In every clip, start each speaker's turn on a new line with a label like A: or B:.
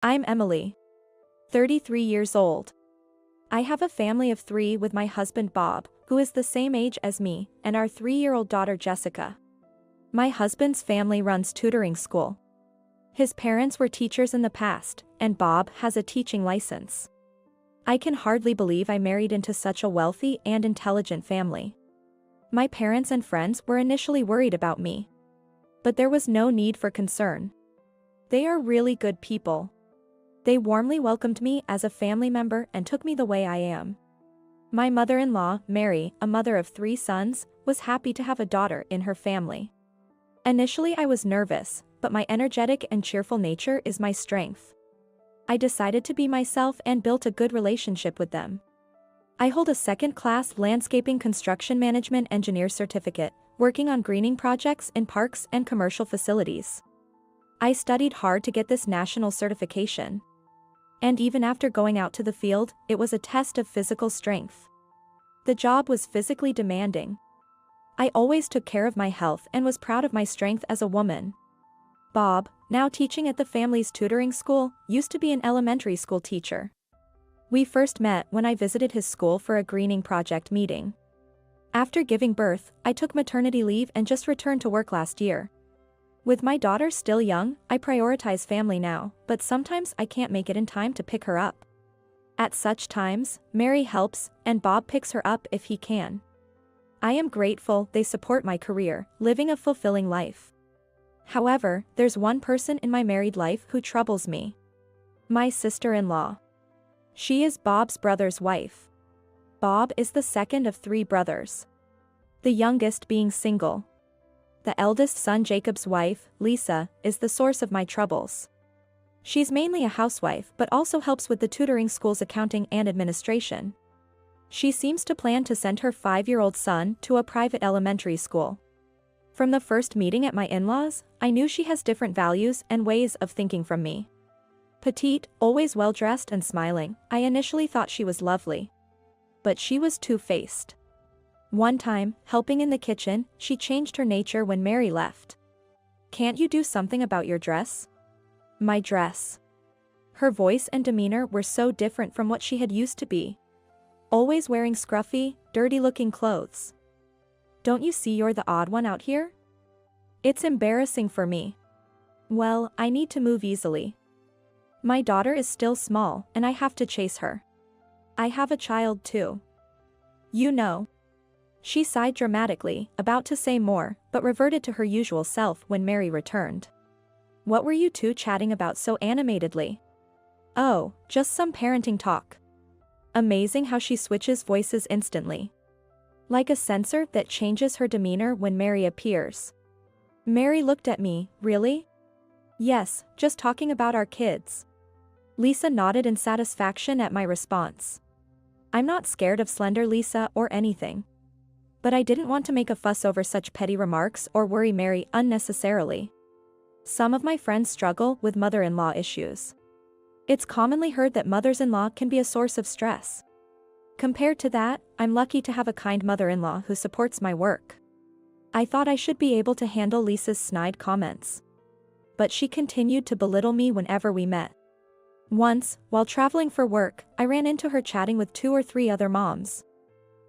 A: I'm Emily, 33 years old. I have a family of 3 with my husband Bob, who is the same age as me, and our 3-year-old daughter Jessica. My husband's family runs tutoring school. His parents were teachers in the past, and Bob has a teaching license. I can hardly believe I married into such a wealthy and intelligent family. My parents and friends were initially worried about me. But there was no need for concern. They are really good people. They warmly welcomed me as a family member and took me the way I am. My mother-in-law, Mary, a mother of 3 sons, was happy to have a daughter in her family. Initially I was nervous, but my energetic and cheerful nature is my strength. I decided to be myself and built a good relationship with them. I hold a second-class landscaping construction management engineer certificate, working on greening projects in parks and commercial facilities. I studied hard to get this national certification. And even after going out to the field, it was a test of physical strength. The job was physically demanding. I always took care of my health and was proud of my strength as a woman. Bob, now teaching at the family's tutoring school, used to be an elementary school teacher. We first met when I visited his school for a greening project meeting. After giving birth, I took maternity leave and just returned to work last year. With my daughter still young, I prioritize family now, but sometimes I can't make it in time to pick her up. At such times, Mary helps, and Bob picks her up if he can. I am grateful they support my career, living a fulfilling life. However, there's one person in my married life who troubles me. My sister-in-law. She is Bob's brother's wife. Bob is the second of 3 brothers. The youngest being single. The eldest son Jacob's wife, Lisa, is the source of my troubles. She's mainly a housewife but also helps with the tutoring school's accounting and administration. She seems to plan to send her 5-year-old son to a private elementary school. From the first meeting at my in-laws, I knew she has different values and ways of thinking from me. Petite, always well-dressed and smiling, I initially thought she was lovely. But she was two-faced. One time, helping in the kitchen, she changed her nature when Mary left. "Can't you do something about your dress?" My dress. Her voice and demeanor were so different from what she had used to be. Always wearing scruffy, dirty-looking clothes. "Don't you see you're the odd one out here?" It's embarrassing for me. Well, I need to move easily. My daughter is still small, and I have to chase her. I have a child too. You know. She sighed dramatically, about to say more, but reverted to her usual self when Mary returned. "What were you 2 chatting about so animatedly?" "Oh, just some parenting talk." Amazing how she switches voices instantly. Like a sensor that changes her demeanor when Mary appears. Mary looked at me, "Really?" "Yes, just talking about our kids." Lisa nodded in satisfaction at my response. I'm not scared of slender Lisa or anything. But I didn't want to make a fuss over such petty remarks or worry Mary unnecessarily. Some of my friends struggle with mother-in-law issues. It's commonly heard that mothers-in-law can be a source of stress. Compared to that, I'm lucky to have a kind mother-in-law who supports my work. I thought I should be able to handle Lisa's snide comments. But she continued to belittle me whenever we met. Once, while traveling for work, I ran into her chatting with 2 or 3 other moms.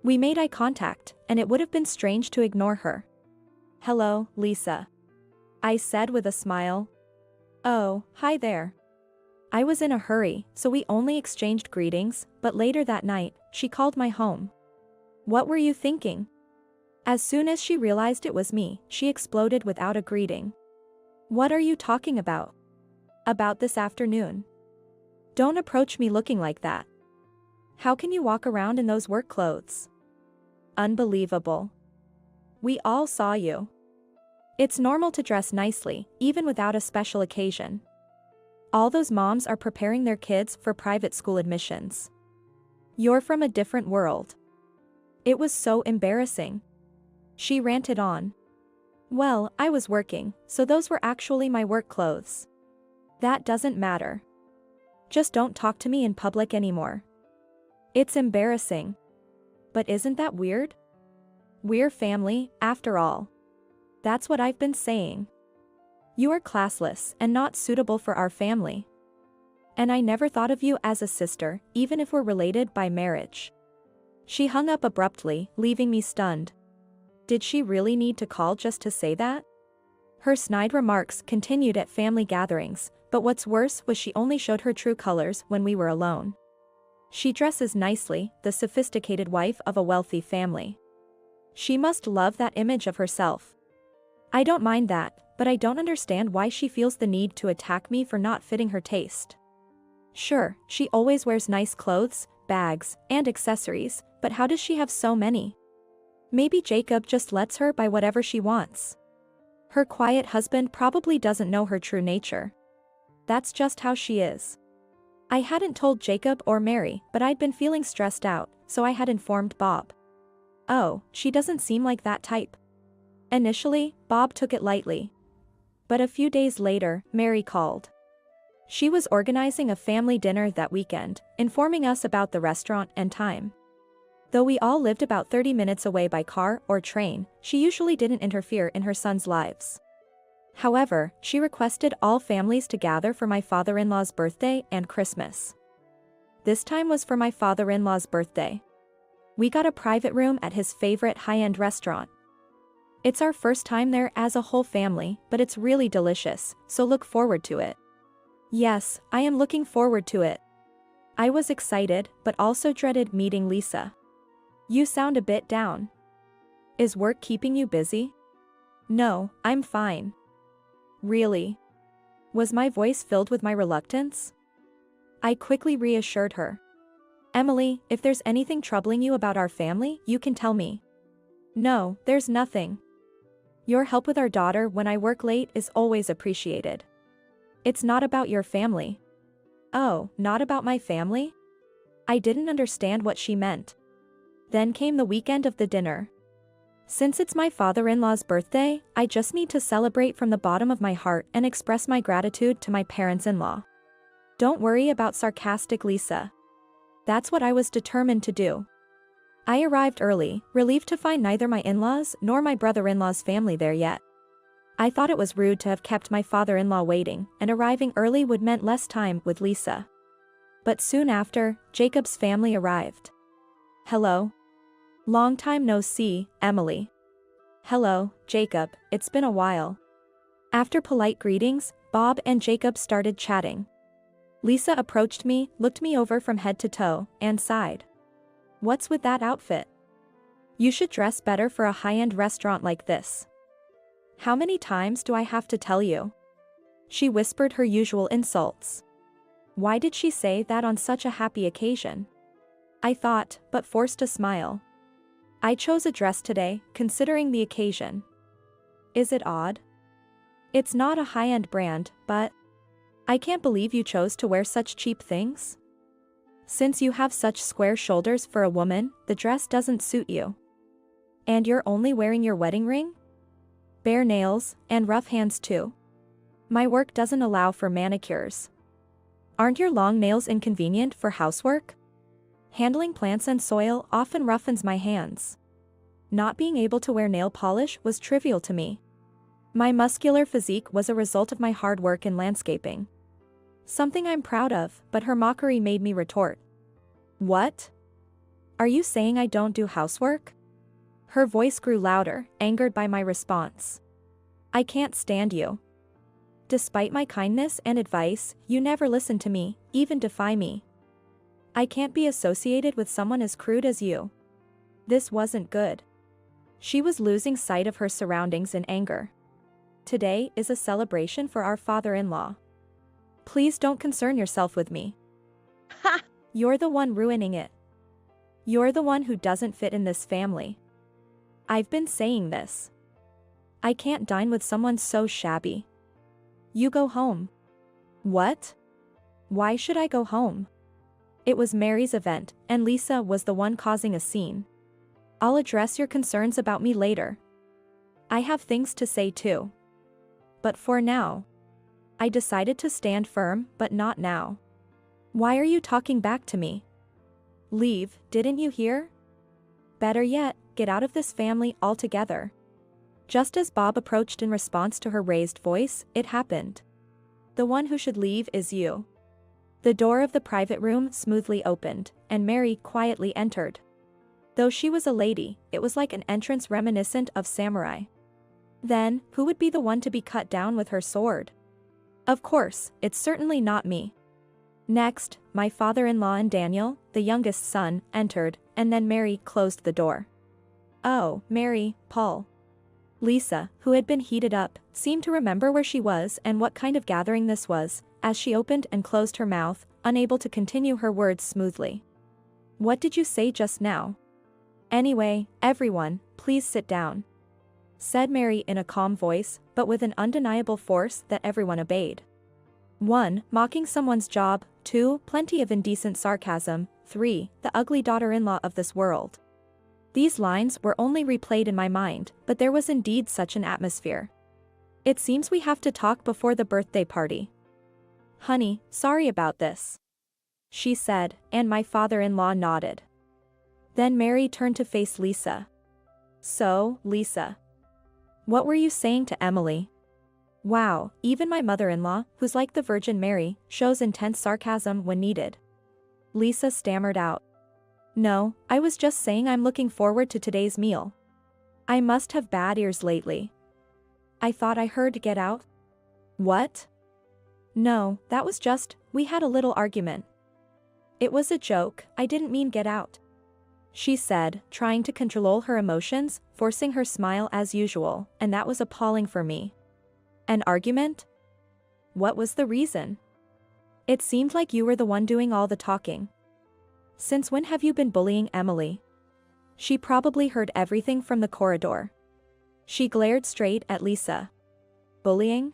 A: We made eye contact, and it would have been strange to ignore her. "Hello, Lisa," I said with a smile. "Oh, hi there." I was in a hurry, so we only exchanged greetings, but later that night, she called my home. "What were you thinking?" As soon as she realized it was me, she exploded without a greeting. "What are you talking about?" "About this afternoon." "Don't approach me looking like that. How can you walk around in those work clothes?" "Unbelievable. We all saw you. It's normal to dress nicely, even without a special occasion. All those moms are preparing their kids for private school admissions. You're from a different world." It was so embarrassing. She ranted on. "Well, I was working, so those were actually my work clothes. That doesn't matter. Just don't talk to me in public anymore." It's embarrassing. But isn't that weird? We're family, after all. That's what I've been saying. You are classless and not suitable for our family. And I never thought of you as a sister, even if we're related by marriage." She hung up abruptly, leaving me stunned. Did she really need to call just to say that? Her snide remarks continued at family gatherings, but what's worse was she only showed her true colors when we were alone. She dresses nicely, the sophisticated wife of a wealthy family. She must love that image of herself. I don't mind that, but I don't understand why she feels the need to attack me for not fitting her taste. Sure, she always wears nice clothes, bags, and accessories, but how does she have so many? Maybe Jacob just lets her buy whatever she wants. Her quiet husband probably doesn't know her true nature. That's just how she is. I hadn't told Jacob or Mary, but I'd been feeling stressed out, so I had informed Bob. Oh, she doesn't seem like that type. Initially, Bob took it lightly. But a few days later, Mary called. She was organizing a family dinner that weekend, informing us about the restaurant and time. Though we all lived about 30 minutes away by car or train, she usually didn't interfere in her sons' lives. However, she requested all families to gather for my father-in-law's birthday and Christmas. This time was for my father-in-law's birthday. We got a private room at his favorite high-end restaurant. It's our first time there as a whole family, but it's really delicious, so look forward to it. Yes, I am looking forward to it. I was excited, but also dreaded meeting Lisa. You sound a bit down. Is work keeping you busy? No, I'm fine. Really? Was my voice filled with my reluctance? I quickly reassured her. Emily, if there's anything troubling you about our family, you can tell me. No, there's nothing. Your help with our daughter when I work late is always appreciated. It's not about your family. Oh, not about my family? I didn't understand what she meant. Then came the weekend of the dinner. Since it's my father-in-law's birthday, I just need to celebrate from the bottom of my heart and express my gratitude to my parents-in-law. Don't worry about sarcastic Lisa. That's what I was determined to do. I arrived early, relieved to find neither my in-laws nor my brother-in-law's family there yet. I thought it was rude to have kept my father-in-law waiting, and arriving early would meant less time with Lisa. But soon after, Jacob's family arrived. Hello. Long time no see, Emily. Hello, Jacob, it's been a while. After polite greetings, Bob and Jacob started chatting. Lisa approached me, looked me over from head to toe, and sighed. What's with that outfit? You should dress better for a high-end restaurant like this. How many times do I have to tell you? She whispered her usual insults. Why did she say that on such a happy occasion? I thought, but forced a smile. I chose a dress today, considering the occasion. Is it odd? It's not a high-end brand, but I can't believe you chose to wear such cheap things. Since you have such square shoulders for a woman, the dress doesn't suit you. And you're only wearing your wedding ring? Bare nails, and rough hands too. My work doesn't allow for manicures. Aren't your long nails inconvenient for housework? Handling plants and soil often roughens my hands. Not being able to wear nail polish was trivial to me. My muscular physique was a result of my hard work in landscaping. Something I'm proud of, but her mockery made me retort. What? Are you saying I don't do housework? Her voice grew louder, angered by my response. I can't stand you. Despite my kindness and advice, you never listen to me, even defy me. I can't be associated with someone as crude as you. This wasn't good. She was losing sight of her surroundings in anger. Today is a celebration for our father-in-law. Please don't concern yourself with me. Ha! You're the one ruining it. You're the one who doesn't fit in this family. I've been saying this. I can't dine with someone so shabby. You go home. What? Why should I go home? It was Mary's event, and Lisa was the one causing a scene. I'll address your concerns about me later. I have things to say too. But for now, I decided to stand firm, but not now. Why are you talking back to me? Leave, didn't you hear? Better yet, get out of this family altogether. Just as Bob approached in response to her raised voice, it happened. The one who should leave is you. The door of the private room smoothly opened, and Mary quietly entered. Though she was a lady, it was like an entrance reminiscent of samurai. Then, who would be the one to be cut down with her sword? Of course, it's certainly not me. Next, my father-in-law and Daniel, the youngest son, entered, and then Mary closed the door. Oh, Mary, Paul. Lisa, who had been heated up, seemed to remember where she was and what kind of gathering this was, as she opened and closed her mouth, unable to continue her words smoothly. What did you say just now? Anyway, everyone, please sit down, said Mary in a calm voice, but with an undeniable force that everyone obeyed. 1. Mocking someone's job. 2. Plenty of indecent sarcasm. 3. The ugly daughter-in-law of this world. These lines were only replayed in my mind, but there was indeed such an atmosphere. It seems we have to talk before the birthday party. Honey, sorry about this, she said, and my father-in-law nodded. Then Mary turned to face Lisa. So, Lisa, what were you saying to Emily? Wow, even my mother-in-law, who's like the Virgin Mary, shows intense sarcasm when needed. Lisa stammered out. No, I was just saying I'm looking forward to today's meal. I must have bad ears lately. I thought I heard get out. What? No, that was just, we had a little argument. It was a joke, I didn't mean get out, she said, trying to control her emotions, forcing her smile as usual, and that was appalling for me. An argument? What was the reason? It seemed like you were the one doing all the talking. Since when have you been bullying Emily? She probably heard everything from the corridor. She glared straight at Lisa. Bullying?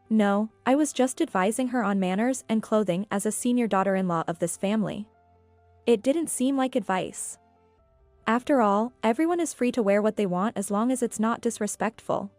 A: No, I was just advising her on manners and clothing as a senior daughter-in-law of this family. It didn't seem like advice. After all, everyone is free to wear what they want as long as it's not disrespectful.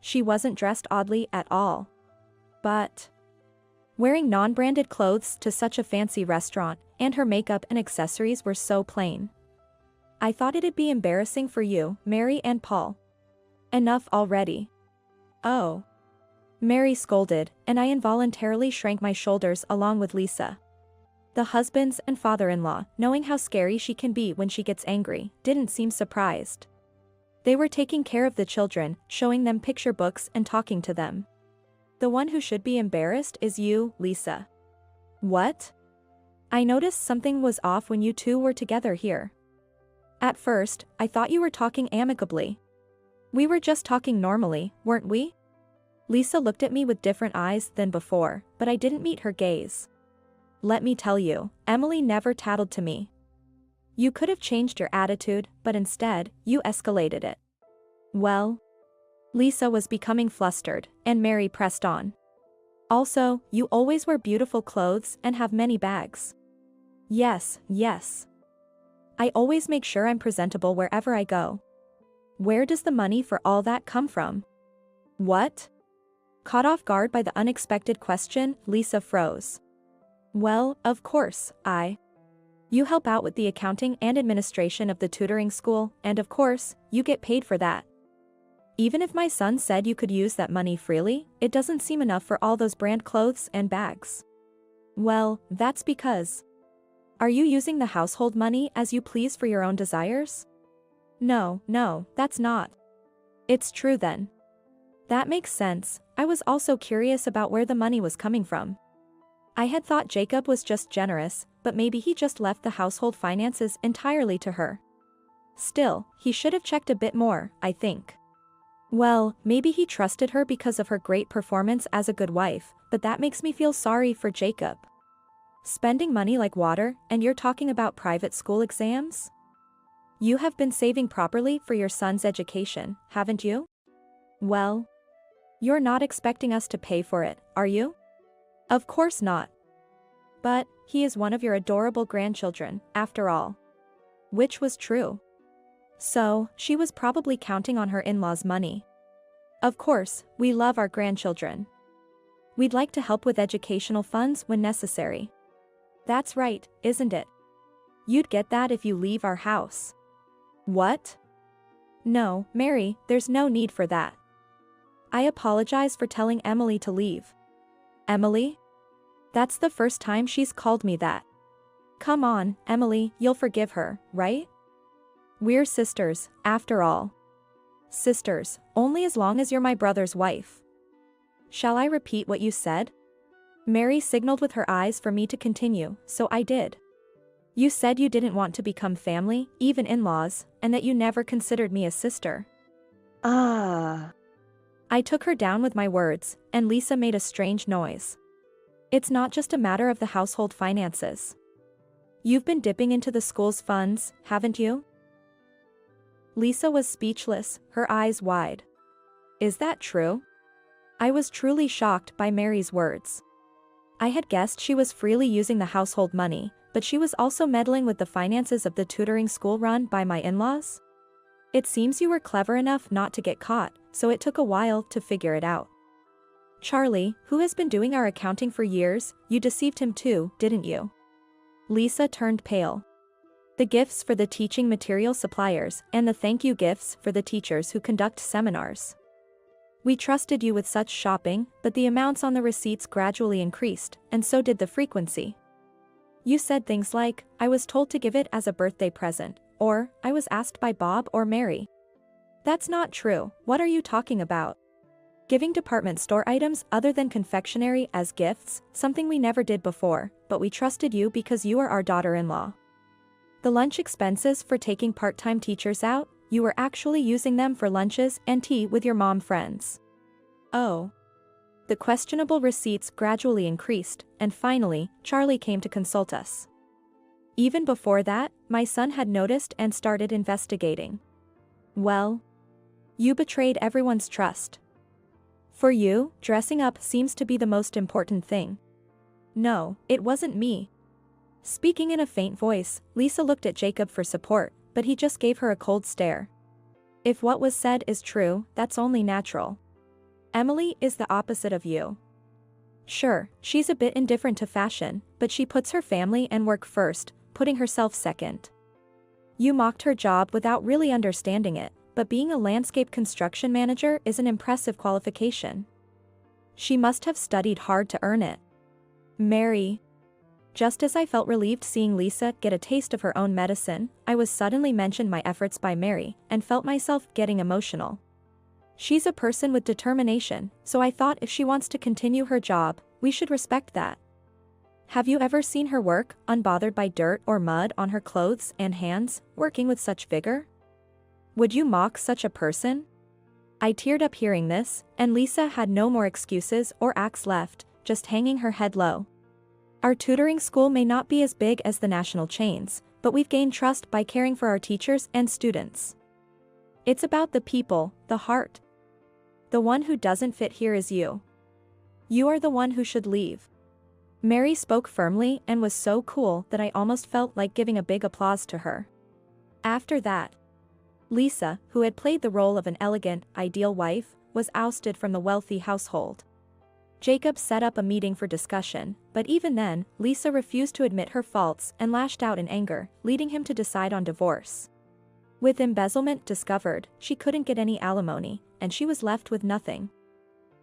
A: She wasn't dressed oddly at all. But wearing non-branded clothes to such a fancy restaurant, and her makeup and accessories were so plain. I thought it'd be embarrassing for you, Mary and Paul. Enough already. Oh. Mary scolded, and I involuntarily shrank my shoulders along with Lisa. The husbands and father-in-law, knowing how scary she can be when she gets angry, didn't seem surprised. They were taking care of the children, showing them picture books and talking to them. The one who should be embarrassed is you, Lisa. What? I noticed something was off when you two were together here. At first, I thought you were talking amicably. We were just talking normally, weren't we? Lisa looked at me with different eyes than before, but I didn't meet her gaze. Let me tell you, Emily never tattled to me. You could have changed your attitude, but instead, you escalated it. Well? Lisa was becoming flustered, and Mary pressed on. Also, you always wear beautiful clothes and have many bags. Yes, yes. I always make sure I'm presentable wherever I go. Where does the money for all that come from? What? Caught off guard by the unexpected question, Lisa froze. Well, of course, You help out with the accounting and administration of the tutoring school, and of course, you get paid for that. Even if my son said you could use that money freely, it doesn't seem enough for all those brand clothes and bags. Well, that's because. Are you using the household money as you please for your own desires? No, that's not. It's true then. That makes sense. I was also curious about where the money was coming from. I had thought Jacob was just generous, but maybe he just left the household finances entirely to her. Still, he should have checked a bit more, I think. Well, maybe he trusted her because of her great performance as a good wife, but that makes me feel sorry for Jacob. Spending money like water, and you're talking about private school exams? You have been saving properly for your son's education, haven't you? Well, you're not expecting us to pay for it, are you? Of course not. But, he is one of your adorable grandchildren, after all. Which was true. So, she was probably counting on her in-laws' money. Of course, we love our grandchildren. We'd like to help with educational funds when necessary. That's right, isn't it? You'd get that if you leave our house. What? No, Mary, there's no need for that. I apologize for telling Emily to leave. Emily? That's the first time she's called me that. Come on, Emily, you'll forgive her, right? We're sisters, after all. Sisters, only as long as you're my brother's wife. Shall I repeat what you said? Mary signaled with her eyes for me to continue, so I did. You said you didn't want to become family, even in-laws, and that you never considered me a sister.
B: Ah.
A: I took her down with my words, and Lisa made a strange noise. It's not just a matter of the household finances. You've been dipping into the school's funds, haven't you? Lisa was speechless, her eyes wide. Is that true? I was truly shocked by Mary's words. I had guessed she was freely using the household money, but she was also meddling with the finances of the tutoring school run by my in-laws? It seems you were clever enough not to get caught, so it took a while to figure it out. Charlie, who has been doing our accounting for years, you deceived him too, didn't you? Lisa turned pale. The gifts for the teaching material suppliers and the thank you gifts for the teachers who conduct seminars. We trusted you with such shopping, but the amounts on the receipts gradually increased, and so did the frequency. You said things like, I was told to give it as a birthday present, or, I was asked by Bob or Mary. That's not true, what are you talking about? Giving department store items other than confectionery as gifts, something we never did before, but we trusted you because you are our daughter-in-law. The lunch expenses for taking part-time teachers out, you were actually using them for lunches and tea with your mom friends. Oh. The questionable receipts gradually increased, and finally, Charlie came to consult us. Even before that, my son had noticed and started investigating. Well, you betrayed everyone's trust. For you, dressing up seems to be the most important thing. No, it wasn't me. Speaking in a faint voice, Lisa looked at Jacob for support, but he just gave her a cold stare. If what was said is true, that's only natural. Emily is the opposite of you. Sure, she's a bit indifferent to fashion, but she puts her family and work first, putting herself second. You mocked her job without really understanding it, but being a landscape construction manager is an impressive qualification. She must have studied hard to earn it. Mary. Just as I felt relieved seeing Lisa get a taste of her own medicine, I was suddenly mentioned my efforts by Mary, and felt myself getting emotional. She's a person with determination, so I thought if she wants to continue her job, we should respect that. Have you ever seen her work, unbothered by dirt or mud on her clothes and hands, working with such vigor? Would you mock such a person? I teared up hearing this, and Lisa had no more excuses or acts left, just hanging her head low. Our tutoring school may not be as big as the national chains, but we've gained trust by caring for our teachers and students. It's about the people, the heart. The one who doesn't fit here is you. You are the one who should leave. Mary spoke firmly and was so cool that I almost felt like giving a big applause to her. After that, Lisa, who had played the role of an elegant, ideal wife, was ousted from the wealthy household. Jacob set up a meeting for discussion, but even then, Lisa refused to admit her faults and lashed out in anger, leading him to decide on divorce. With embezzlement discovered, she couldn't get any alimony, and she was left with nothing.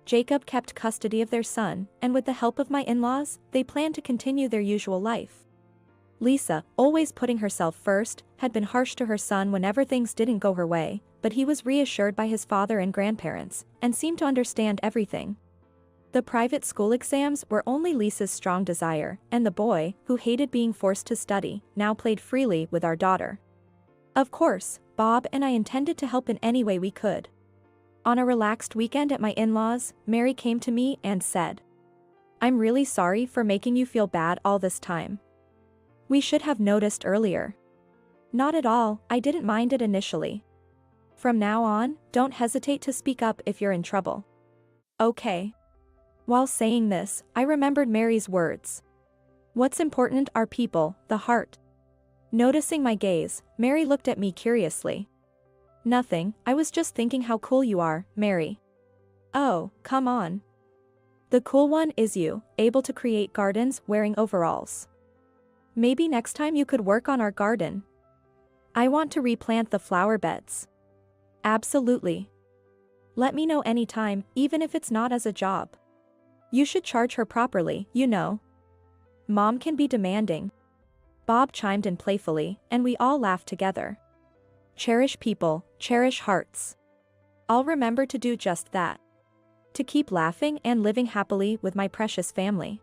A: Jacob kept custody of their son, and with the help of my in-laws, they planned to continue their usual life. Lisa, always putting herself first, had been harsh to her son whenever things didn't go her way, but he was reassured by his father and grandparents, and seemed to understand everything. The private school exams were only Lisa's strong desire, and the boy, who hated being forced to study, now played freely with our daughter. Of course, Bob and I intended to help in any way we could. On a relaxed weekend at my in-laws, Mary came to me and said, I'm really sorry for making you feel bad all this time. We should have noticed earlier. Not at all, I didn't mind it initially. From now on, don't hesitate to speak up if you're in trouble. Okay. While saying this, I remembered Mary's words. What's important are people, the heart. Noticing my gaze, Mary looked at me curiously. Nothing, I was just thinking how cool you are, Mary. Oh, come on. The cool one is you, able to create gardens wearing overalls. Maybe next time you could work on our garden. I want to replant the flower beds. Absolutely. Let me know anytime, even if it's not as a job. You should charge her properly, you know. Mom can be demanding. Bob chimed in playfully, and we all laughed together. Cherish people, cherish hearts. I'll remember to do just that. To keep laughing and living happily with my precious family.